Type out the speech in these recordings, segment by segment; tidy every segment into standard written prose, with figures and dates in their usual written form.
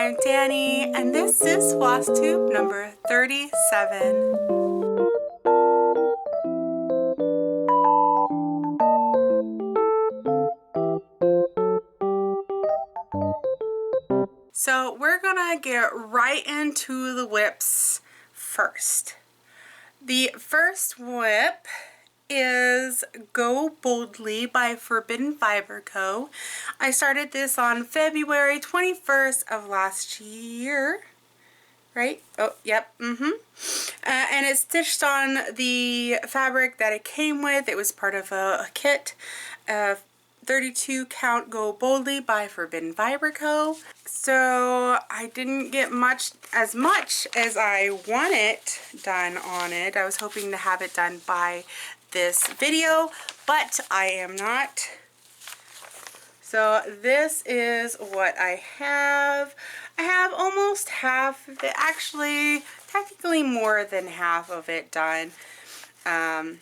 I'm Danny, and this is Flosstube number 37. So we're gonna get right into the whips first. The first whip is Go Boldly by Forbidden Fiber Co. I started this on February 21st of last year. Right? Oh, yep. And it's stitched on the fabric that it came with. It was part of a kit. 32 count Go Boldly by Forbidden Fiber Co. So I didn't get as much as I wanted done on it. I was hoping to have it done by this video, but I am not. So this is what I have. I have almost half of it, actually technically more than half of it done. I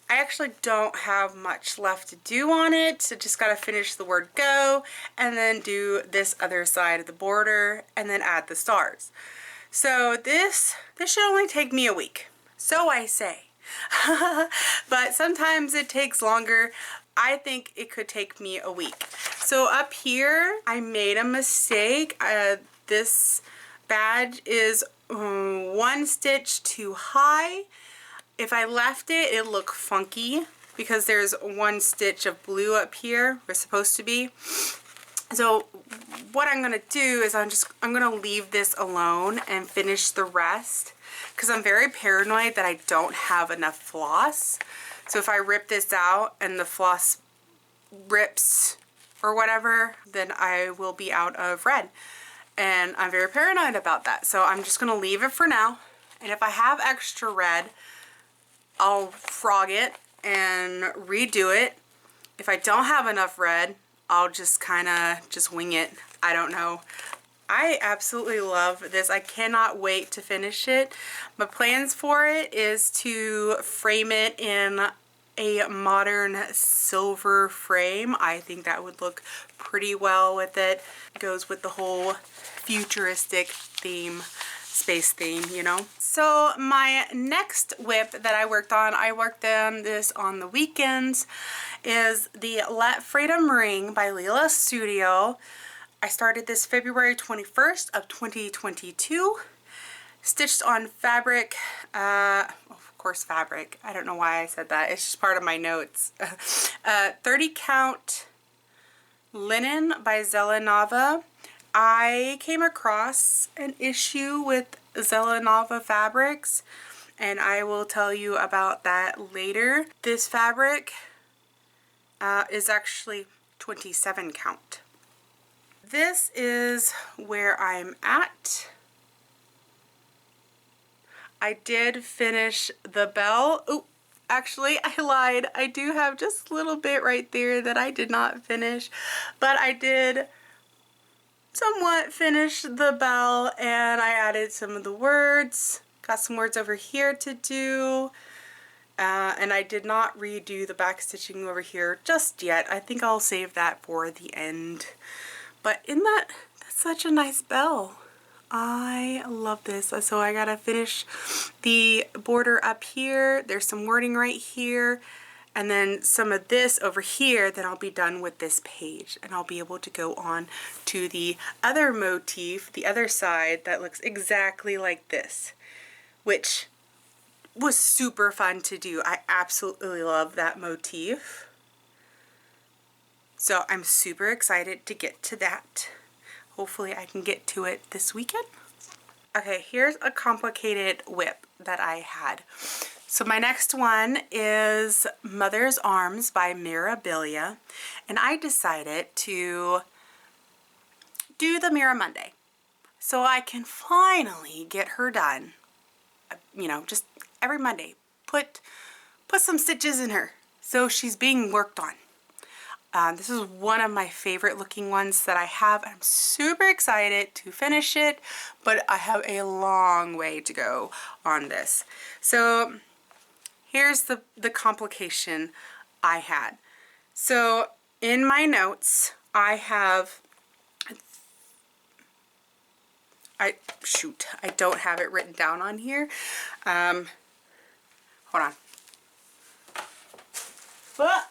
actually don't have much left to do on it, so just gotta finish the word go and then do this other side of the border and then add the stars. So this should only take me a week, so I say. But sometimes it takes longer. I think it could take me a week. So up here I made a mistake. This badge is 1 stitch too high. If I left it, it'd look funky because there's 1 stitch of blue up here. We're supposed to be. So what I'm gonna do is I'm gonna leave this alone and finish the rest because I'm very paranoid that I don't have enough floss. So if I rip this out and the floss rips or whatever, then I will be out of red. And I'm very paranoid about that. So I'm just gonna leave it for now. And if I have extra red, I'll frog it and redo it. If I don't have enough red, I'll just just wing it. I don't know. I absolutely love this. I cannot wait to finish it. My plans for it is to frame it in a modern silver frame. I think that would look pretty well with it. It goes with the whole futuristic theme, space theme, you know. So my next whip that I worked on this on the weekends, is the Let Freedom Ring by Lila Studio. I started this February 21st of 2022. Stitched on fabric, of course fabric. I don't know why I said that. It's just part of my notes. 30 count linen by ZeleNava. I came across an issue with ZeleNava fabrics, and I will tell you about that later. This fabric is actually 27 count. This is where I'm at. I did finish the bell. Oh, actually I lied. I do have just a little bit right there that I did not finish, but I did somewhat finish the bell, and I added some of the words. Got some words over here to do. And I did not redo the back stitching over here just yet. I think I'll save that for the end. But that's such a nice bell. I love this. So I gotta finish the border up here. There's some wording right here. And then some of this over here, then I'll be done with this page. And I'll be able to go on to the other motif, the other side, that looks exactly like this. Which was super fun to do. I absolutely love that motif. So I'm super excited to get to that. Hopefully I can get to it this weekend. Okay, here's a complicated whip that I had. So my next one is Mother's Arms by Mirabilia, and I decided to do the Mira Monday so I can finally get her done. You know, just every Monday, put some stitches in her. So she's being worked on. This is one of my favorite looking ones that I have. I'm super excited to finish it, but I have a long way to go on this. So here's the complication I had. So in my notes, I have shoot, I don't have it written down on here. Hold on. But,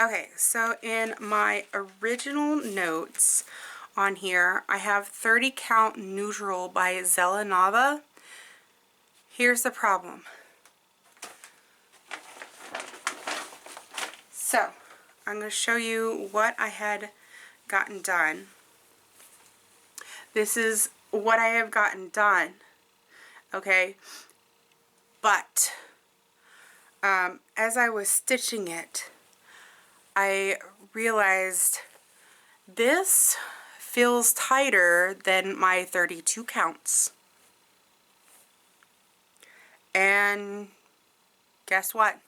okay, so in my original notes on here, I have 30 Count Neutral by ZeleNava. Here's the problem. So, I'm going to show you what I had gotten done. This is what I have gotten done, okay? But, as I was stitching it, I realized this feels tighter than my 32 counts. And guess what?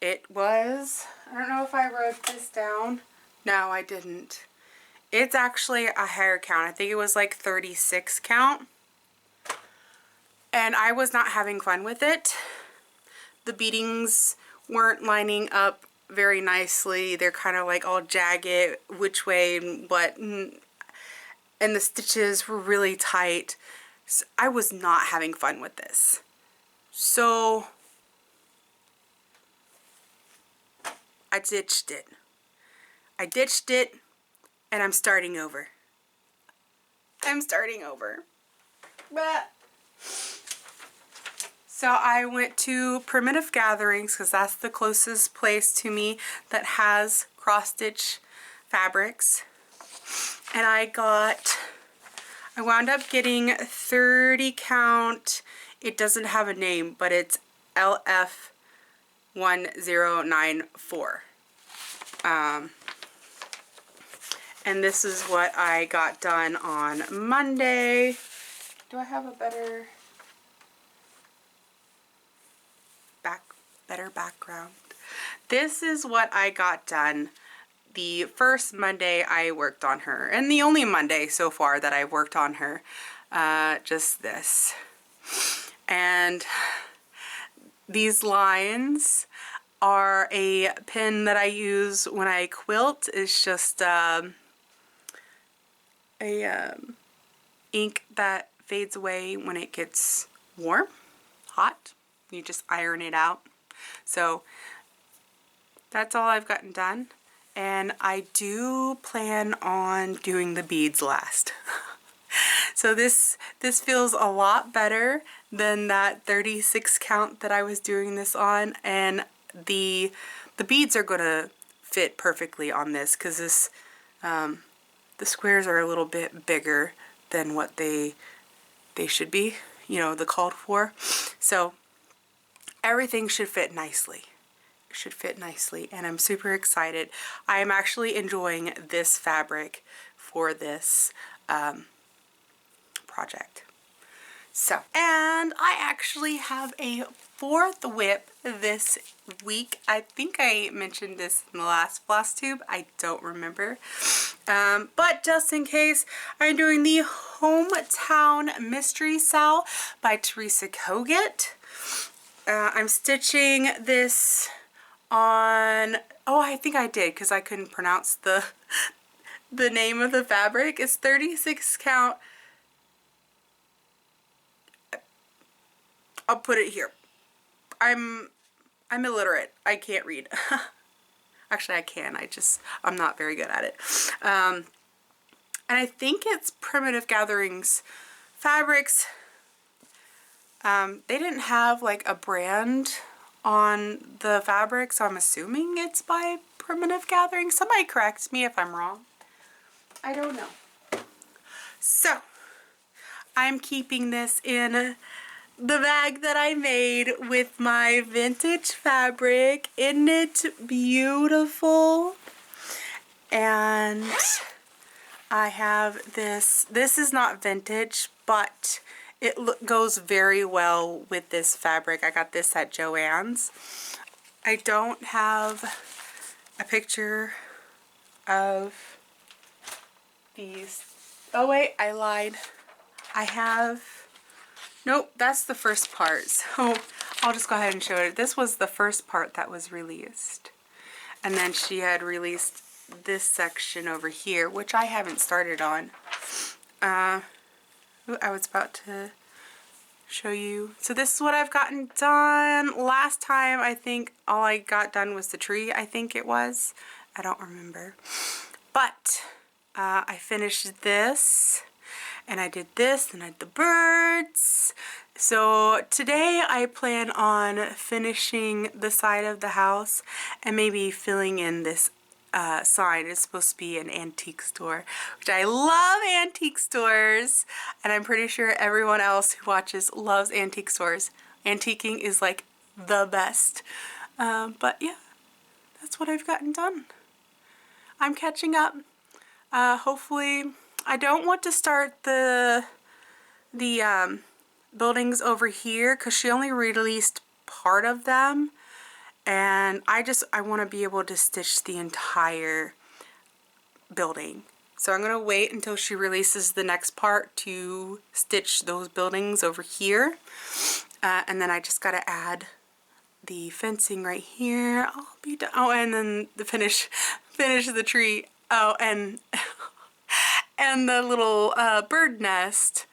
It was, I don't know if I wrote this down. No, I didn't. It's actually a higher count. I think it was like 36 count. And I was not having fun with it. The beadings weren't lining up very nicely. They're kind of like all jagged, which way and what. And the stitches were really tight. So I was not having fun with this. So I ditched it. And I'm starting over. But so I went to Primitive Gatherings because that's the closest place to me that has cross stitch fabrics. And I wound up getting 30 count. It doesn't have a name, but it's LF1094. And this is what I got done on Monday. Do I have a better background? This is what I got done the first Monday I worked on her, and the only Monday so far that I've worked on her. Just this. And these lines are a pen that I use when I quilt. It's just ink that fades away when it gets warm, hot. You just iron it out. So that's all I've gotten done. And I do plan on doing the beads last. So this feels a lot better than that 36 count that I was doing this on, and the beads are gonna fit perfectly on this because this the squares are a little bit bigger than what they should be, you know, the called for. So everything should fit nicely. It should fit nicely, and I'm super excited. I am actually enjoying this fabric for this project. So, and I actually have a fourth whip this week. I think I mentioned this in the last Flosstube. I don't remember. But just in case, I'm doing the Hometown Mystery Sal by Teresa Kogut. I'm stitching this on, oh, I think I did because I couldn't pronounce the name of the fabric. It's 36 count. I'll put it here. I'm illiterate. I can't read. Actually, I can. I'm not very good at it. And I think it's Primitive Gatherings fabrics. They didn't have like a brand on the fabric, so I'm assuming it's by Primitive Gatherings. Somebody correct me if I'm wrong. I don't know. So, I'm keeping this in the bag that I made with my vintage fabric. Isn't it beautiful? And I have this. This is not vintage, but it goes very well with this fabric. I got this at Joann's. I don't have a picture of these. Oh wait, I lied. I have, nope, that's the first part. So I'll just go ahead and show it. This was the first part that was released. And then she had released this section over here, which I haven't started on. Ooh, I was about to show you. So this is what I've gotten done. Last time I think all I got done was the tree, I think it was. I don't remember. But I finished this and I did this and I did the birds. So today I plan on finishing the side of the house and maybe filling in this sign. It's supposed to be an antique store, which I love antique stores, and I'm pretty sure everyone else who watches loves antique stores. Antiquing is like the best. But yeah, that's what I've gotten done. I'm catching up. Hopefully, I don't want to start the buildings over here because she only released part of them. And I want to be able to stitch the entire building. So I'm going to wait until she releases the next part to stitch those buildings over here. And then I just got to add the fencing right here. I'll be done. Oh, and then the finish the tree. Oh, and and the little bird nest.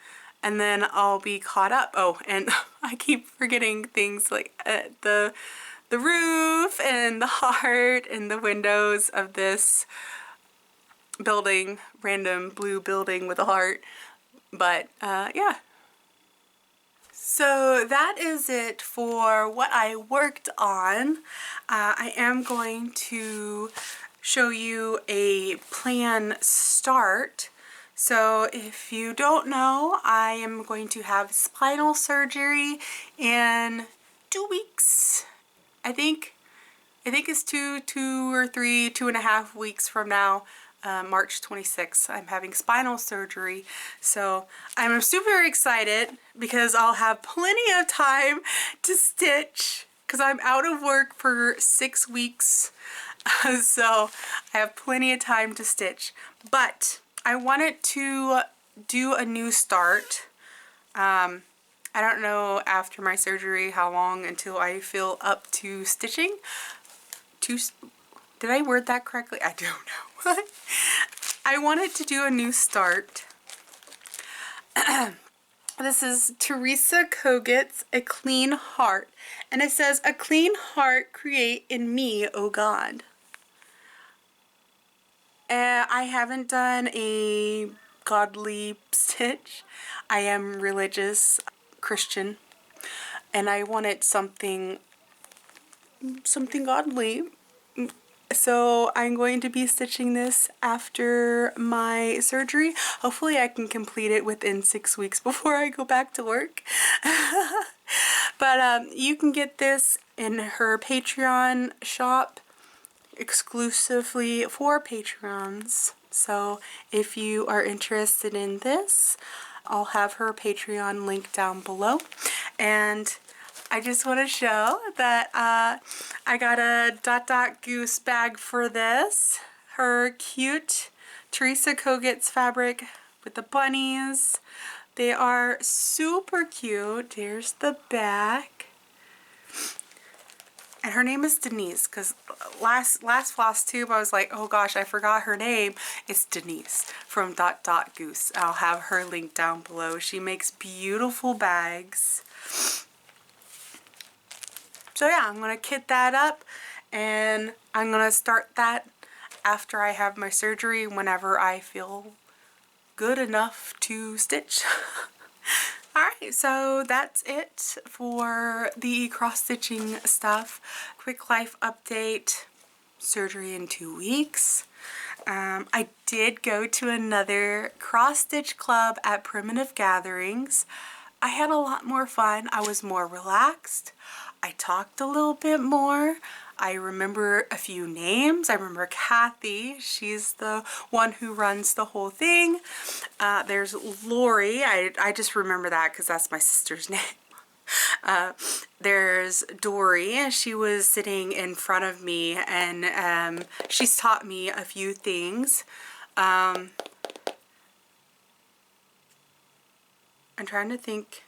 And then I'll be caught up. Oh, and I keep forgetting things like the roof and the heart and the windows of this building, random blue building with a heart. But yeah. So that is it for what I worked on. I am going to show you a plan start. So if you don't know, I am going to have spinal surgery in 2 weeks. I think it's 2.5 weeks from now, March 26th. I'm having spinal surgery, so I'm super excited because I'll have plenty of time to stitch because I'm out of work for 6 weeks. So I have plenty of time to stitch, but I wanted to do a new start. I don't know after my surgery how long until I feel up to stitching. Did I word that correctly? I don't know. I wanted to do a new start. This is Teresa Kogut's A Clean Heart. And it says, "A clean heart create in me, O God." I haven't done a godly stitch. I am religious Christian, and I wanted something godly. So I'm going to be stitching this after my surgery. Hopefully I can complete it within 6 weeks before I go back to work. But you can get this in her Patreon shop exclusively for Patreons. So if you are interested in this, I'll have her Patreon link down below. And I just want to show that I got a Goose bag for this. Her cute Teresa Kogut's fabric with the bunnies. They are super cute. Here's the back. And her name is Denise, because last Flosstube I was like, oh gosh, I forgot her name. It's Denise from Goose. I'll have her link down below. She makes beautiful bags. So yeah, I'm going to kit that up, and I'm going to start that after I have my surgery, whenever I feel good enough to stitch. Alright, so that's it for the cross-stitching stuff. Quick life update, surgery in 2 weeks. I did go to another cross-stitch club at Primitive Gatherings. I had a lot more fun. I was more relaxed. I talked a little bit more. I remember a few names. I remember Kathy. She's the one who runs the whole thing. There's Lori. I just remember that because that's my sister's name. There's Dory. She was sitting in front of me, and she's taught me a few things. I'm trying to think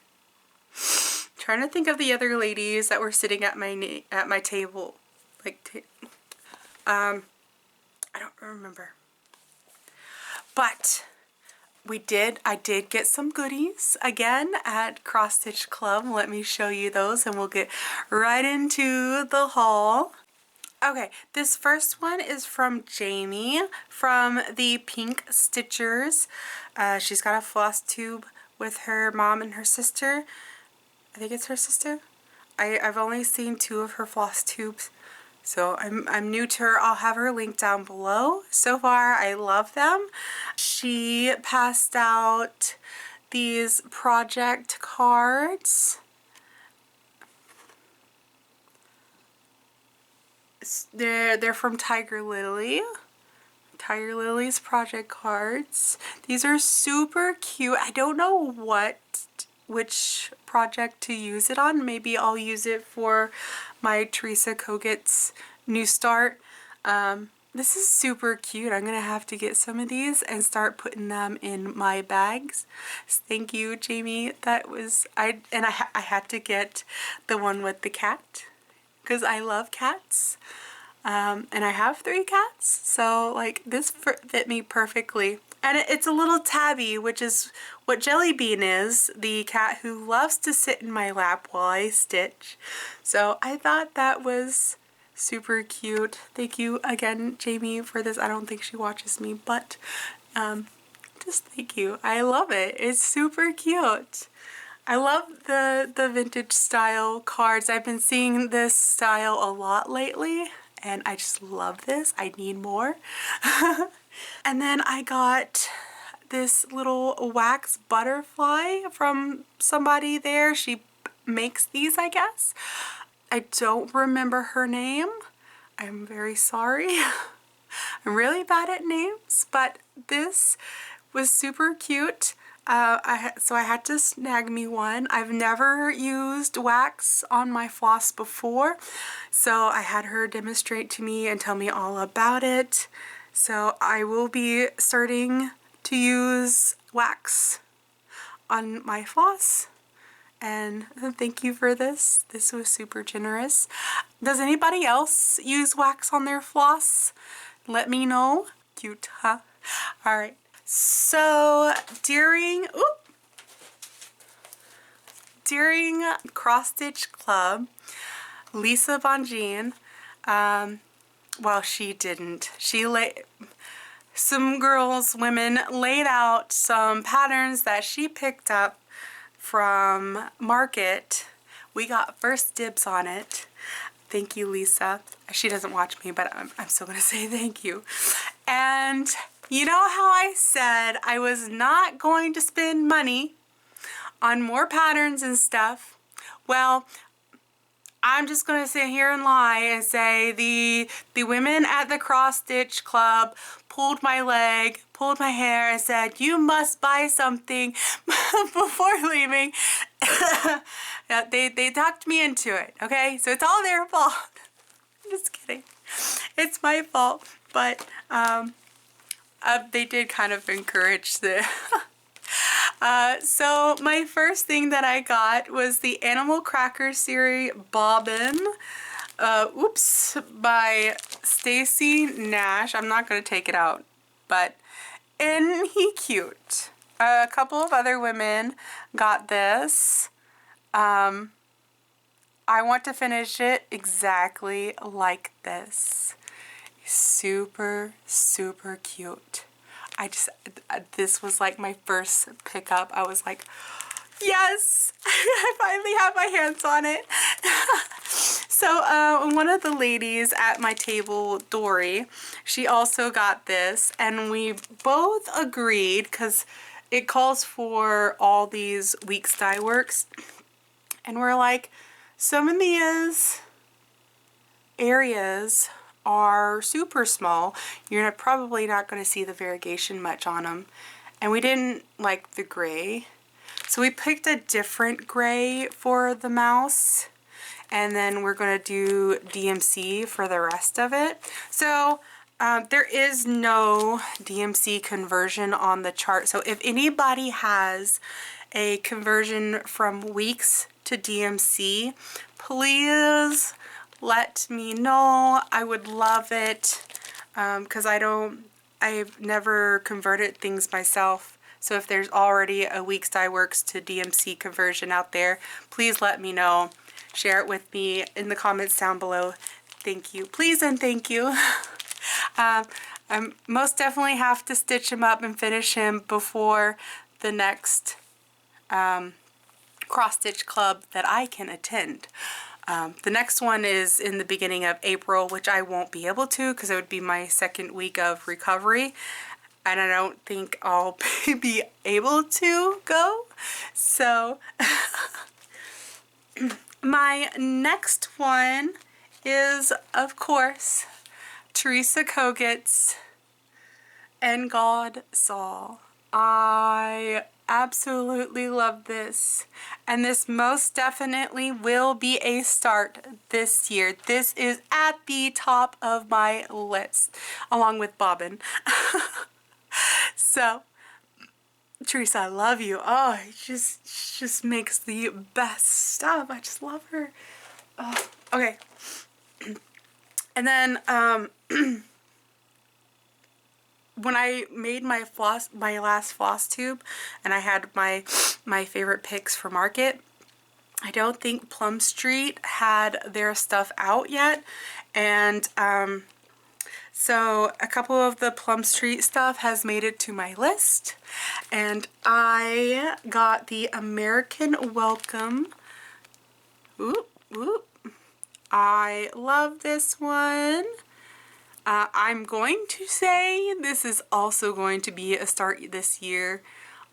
of the other ladies that were sitting at my table. I don't remember. But I did get some goodies again at Cross Stitch Club. Let me show you those and we'll get right into the haul. Okay, this first one is from Jamie from the Pink Stitchers. She's got a floss tube with her mom and her sister. I think it's her sister. I've only seen 2 of her floss tubes, so I'm new to her. I'll have her link down below. So far, I love them. She passed out these project cards. They're from Tiger Lily. Tiger Lily's project cards. These are super cute. I don't know which project to use it on. Maybe I'll use it for my Teresa Kogut's New Start. This is super cute. I'm gonna have to get some of these and start putting them in my bags. Thank you, Jamie. That was I had to get the one with the cat because I love cats. And I have 3 cats, so like this fit me perfectly. And it's a little tabby, which is what Jellybean is, the cat who loves to sit in my lap while I stitch. So I thought that was super cute. Thank you again, Jamie, for this. I don't think she watches me, but just thank you. I love it. It's super cute. I love the vintage style cards. I've been seeing this style a lot lately, and I just love this. I need more. And then I got this little wax butterfly from somebody there. She makes these, I guess. I don't remember her name. I'm very sorry. I'm really bad at names, but this was super cute. So I had to snag me one. I've never used wax on my floss before, so I had her demonstrate to me and tell me all about it. So I will be starting to use wax on my floss, and thank you for this. This was super generous. Does anybody else use wax on their floss? Let me know. Cute, huh? All right. So during Cross Stitch Club, Lisa Bonjean, well, she didn't. Women laid out some patterns that she picked up from Market. We got first dibs on it. Thank you, Lisa. She doesn't watch me, but I'm still gonna say thank you. And you know how I said I was not going to spend money on more patterns and stuff? Well, I'm just going to sit here and lie and say the women at the Cross Stitch Club pulled my leg, pulled my hair, and said, you must buy something before leaving. Yeah, they talked me into it, okay? So it's all their fault. I'm just kidding. It's my fault, but they did kind of encourage the... So my first thing that I got was the Animal Cracker Series Bobbin, by Stacy Nash. I'm not going to take it out, but isn't he cute? A couple of other women got this. I want to finish it exactly like this. Super, super cute. This was like my first pickup. I was like, yes, I finally have my hands on it. So one of the ladies at my table, Dory, she also got this, and we both agreed because it calls for all these week's dye works, and we're like, some of these areas are super small. You're probably not going to see the variegation much on them. And we didn't like the gray. So we picked a different gray for the mouse. And then we're going to do DMC for the rest of it. So there is no DMC conversion on the chart. So if anybody has a conversion from weeks to DMC, please let me know. I would love it because I've never converted things myself, So if there's already a Weeks Dye Works to DMC conversion out there, please let me know. Share it with me in the comments down below. Thank you. Please and thank you. I most definitely have to stitch him up and finish him before the next cross stitch club that I can attend. The next one is in the beginning of April, which I won't be able to because it would be my second week of recovery, and I don't think I'll be able to go. So my next one is, of course, Teresa Kogut's And God Saw. I absolutely love this, and this most definitely will be a start this year. This is at the top of my list, along with Bobbin. So, Teresa, I love you. Oh, she just makes the best stuff. I just love her. Oh, okay. And then, when I made my last floss tube, and I had my favorite picks for market, I don't think Plum Street had their stuff out yet, and so a couple of the Plum Street stuff has made it to my list, and I got the American Welcome. Oop, oop. I love this one. I'm going to say this is also going to be a start this year.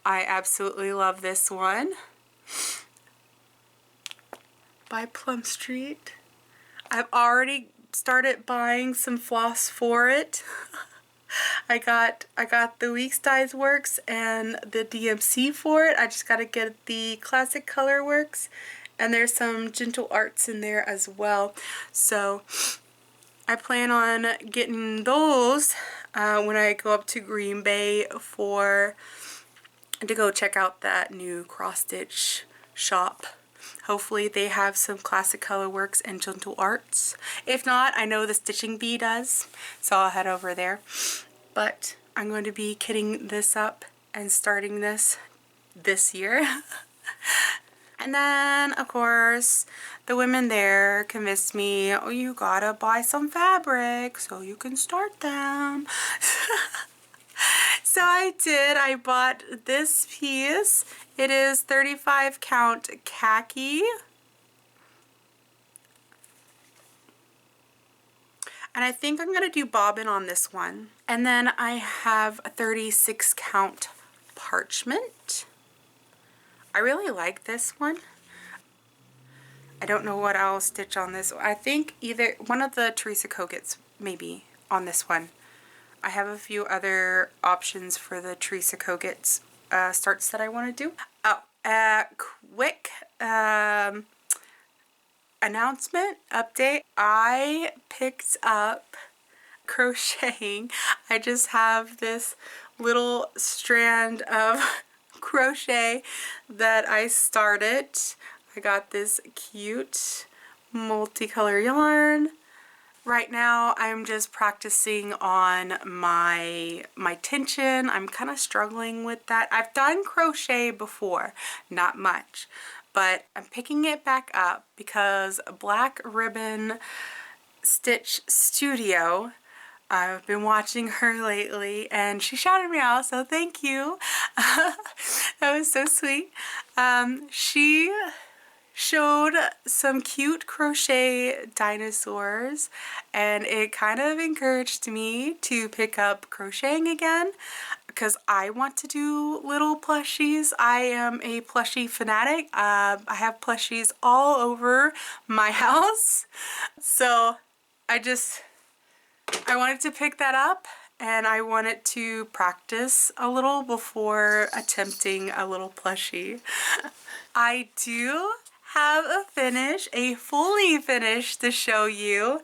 I absolutely love this one by Plum Street. I've already started buying some floss for it. I got the Weeks Dye Works and the DMC for it. I just got to get the Classic Color Works, and there's some Gentle Arts in there as well. So I plan on getting those when I go up to Green Bay to go check out that new cross stitch shop. Hopefully they have some Classic Color Works and Gentle Arts. If not, I know the Stitching Bee does, so I'll head over there. But I'm going to be kitting this up and starting this year. And then, of course, the women there convinced me, oh, you gotta buy some fabric so you can start them. So I did. I bought this piece. It is 35 count khaki. And I think I'm going to do bobbin on this one. And then I have a 36 count parchment. I really like this one. I don't know what I'll stitch on this. I think either one of the Teresa Koguts maybe on this one. I have a few other options for the Teresa Koguts starts that I want to do. Oh, quick announcement, update. I picked up crocheting. I just have this little strand of crochet that I started. I got this cute multicolor yarn. Right now I'm just practicing on my tension. I'm kind of struggling with that. I've done crochet before, not much, but I'm picking it back up because Black Ribbon Stitch Studio, I've been watching her lately and she shouted me out, so thank you. That was so sweet. She showed some cute crochet dinosaurs, and it kind of encouraged me to pick up crocheting again because I want to do little plushies. I am a plushie fanatic. I have plushies all over my house, so I wanted to pick that up, and I wanted to practice a little before attempting a little plushie. I do have a fully finish to show you.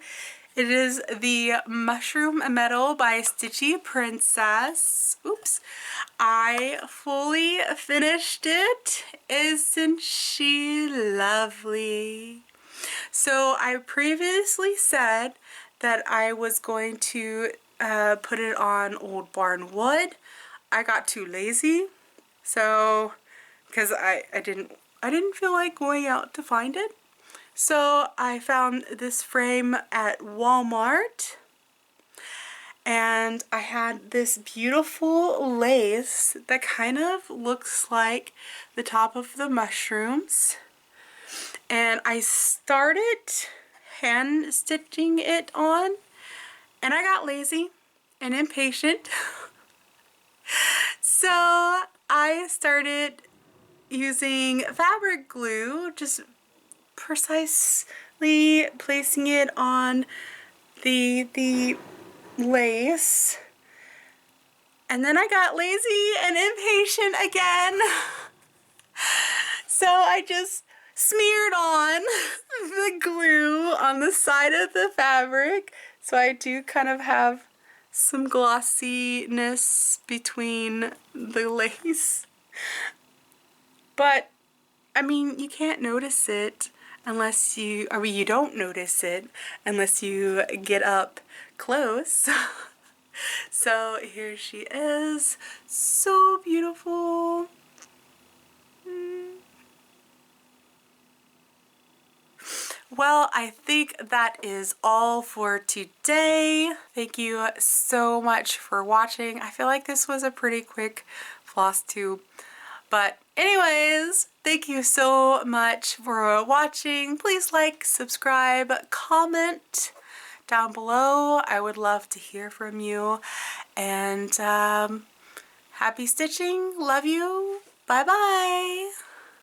It is the Mushroom Metal by Stitchy Princess. Oops. I fully finished it. Isn't she lovely? So I previously said that I was going to put it on Old Barn Wood. I got too lazy So, because I didn't feel like going out to find it. So I found this frame at Walmart, and I had this beautiful lace that kind of looks like the top of the mushrooms. And I started hand stitching it on, and I got lazy and impatient. So I started using fabric glue, just precisely placing it on the lace. And then I got lazy and impatient again. So I just smeared on the glue on the side of the fabric. So I do kind of have some glossiness between the lace. But, I mean, you can't notice it unless you, I mean, you don't notice it unless you get up close. So here she is, so beautiful. Well, I think that is all for today. Thank you so much for watching. I feel like this was a pretty quick floss tube. But anyways, thank you so much for watching. Please like, subscribe, comment down below. I would love to hear from you. And happy stitching. Love you. Bye-bye.